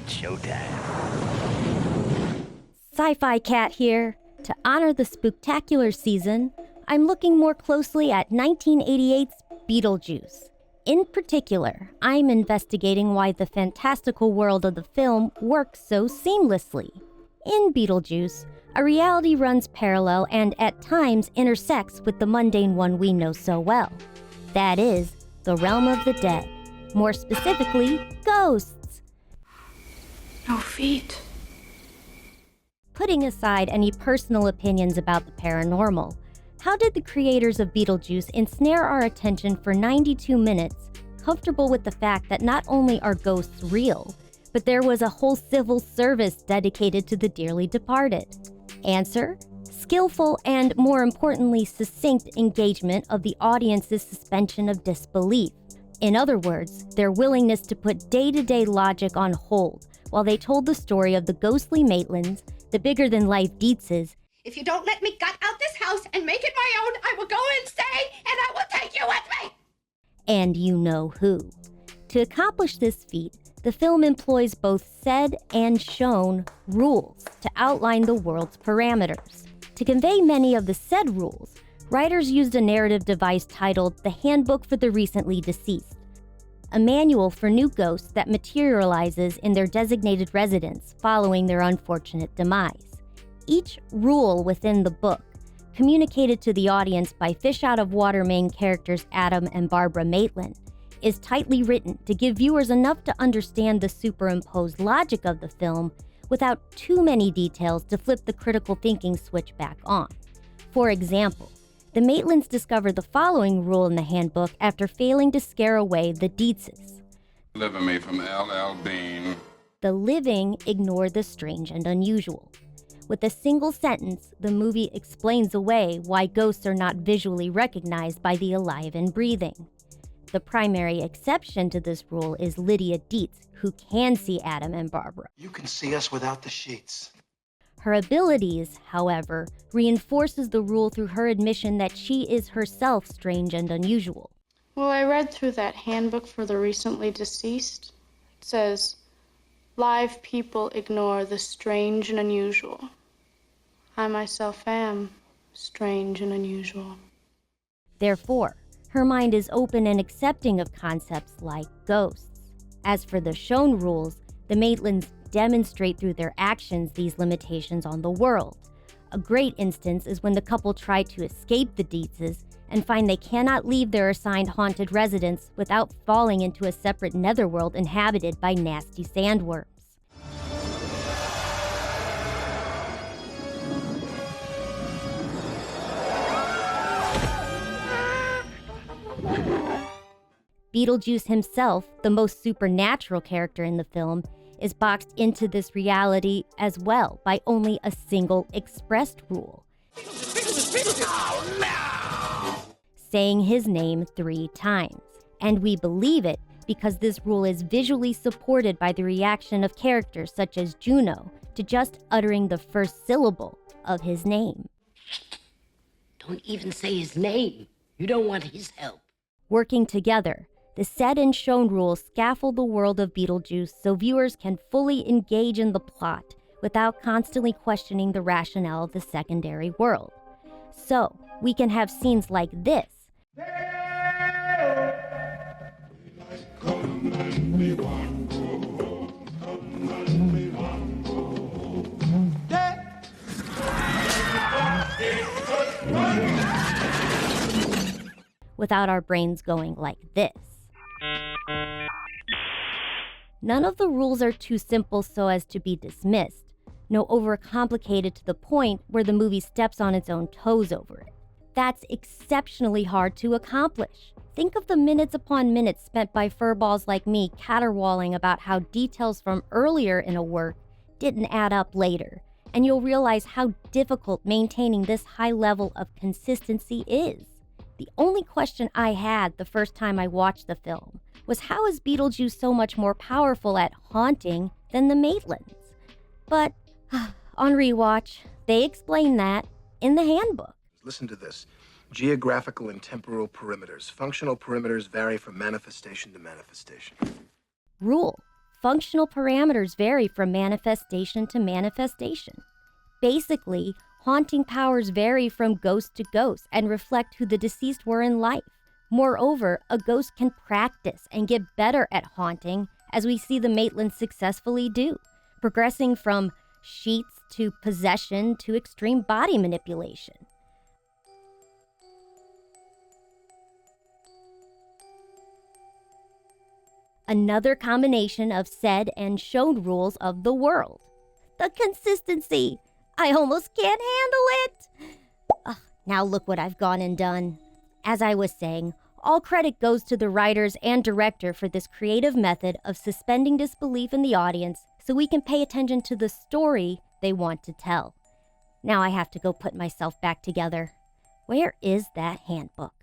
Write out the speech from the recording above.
It's showtime. SciFi Cat here. To honor the spooktacular season, I'm looking more closely at 1988's Beetlejuice. In particular, I'm investigating why the fantastical world of the film works so seamlessly. In Beetlejuice, a reality runs parallel and at times intersects with the mundane one we know so well. That is, the realm of the dead. More specifically, ghosts. No feet. Putting aside any personal opinions about the paranormal, how did the creators of Beetlejuice ensnare our attention for 92 minutes, comfortable with the fact that not only are ghosts real, but there was a whole civil service dedicated to the dearly departed? Answer: skillful and, more importantly, succinct engagement of the audience's suspension of disbelief. In other words, their willingness to put day-to-day logic on hold while they told the story of the ghostly Maitlands, the bigger-than-life Dietzes. If you don't let me gut out this house and make it my own, I will go insane and I will take you with me! And you know who. To accomplish this feat, the film employs both said and shown rules to outline the world's parameters. To convey many of the said rules, writers used a narrative device titled The Handbook for the Recently Deceased, a manual for new ghosts that materializes in their designated residence following their unfortunate demise. Each rule within the book, communicated to the audience by fish-out-of-water main characters Adam and Barbara Maitland, is tightly written to give viewers enough to understand the superimposed logic of the film without too many details to flip the critical thinking switch back on. For example, the Maitlands discover the following rule in the handbook after failing to scare away the Dietzes. Deliver me from L.L. Bean. The living ignore the strange and unusual. With a single sentence, the movie explains away why ghosts are not visually recognized by the alive and breathing. The primary exception to this rule is Lydia Dietz, who can see Adam and Barbara. You can see us without the sheets. Her abilities, however, reinforces the rule through her admission that she is herself strange and unusual. Well, I read through that handbook for the recently deceased. It says, live people ignore the strange and unusual. I myself am strange and unusual. Therefore, her mind is open and accepting of concepts like ghosts. As for the shown rules, the Maitlands demonstrate through their actions these limitations on the world. A great instance is when the couple try to escape the Dietzes and find they cannot leave their assigned haunted residence without falling into a separate netherworld inhabited by nasty sandworms. Beetlejuice himself, the most supernatural character in the film, is boxed into this reality as well by only a single expressed rule. Saying his name 3 times. And we believe it because this rule is visually supported by the reaction of characters such as Juno to just uttering the first syllable of his name. Don't even say his name. You don't want his help. Working together, the said and shown rules scaffold the world of Beetlejuice so viewers can fully engage in the plot without constantly questioning the rationale of the secondary world. So, we can have scenes like this. Without our brains going like this. None of the rules are too simple so as to be dismissed, no overcomplicated to the point where the movie steps on its own toes over it. That's exceptionally hard to accomplish. Think of the minutes upon minutes spent by furballs like me caterwauling about how details from earlier in a work didn't add up later, and you'll realize how difficult maintaining this high level of consistency is. The only question I had the first time I watched the film was how is Beetlejuice so much more powerful at haunting than the Maitlands? But on rewatch, they explain that in the handbook. Listen to this. Geographical and temporal perimeters. Functional perimeters vary from manifestation to manifestation. Rule: functional parameters vary from manifestation to manifestation. Basically, haunting powers vary from ghost to ghost and reflect who the deceased were in life. Moreover, a ghost can practice and get better at haunting, as we see the Maitlands successfully do, progressing from sheets to possession to extreme body manipulation. Another combination of said and shown rules of the world. The consistency. I almost can't handle it. Now look what I've gone and done. As I was saying, all credit goes to the writers and director for this creative method of suspending disbelief in the audience so we can pay attention to the story they want to tell. Now I have to go put myself back together. Where is that handbook?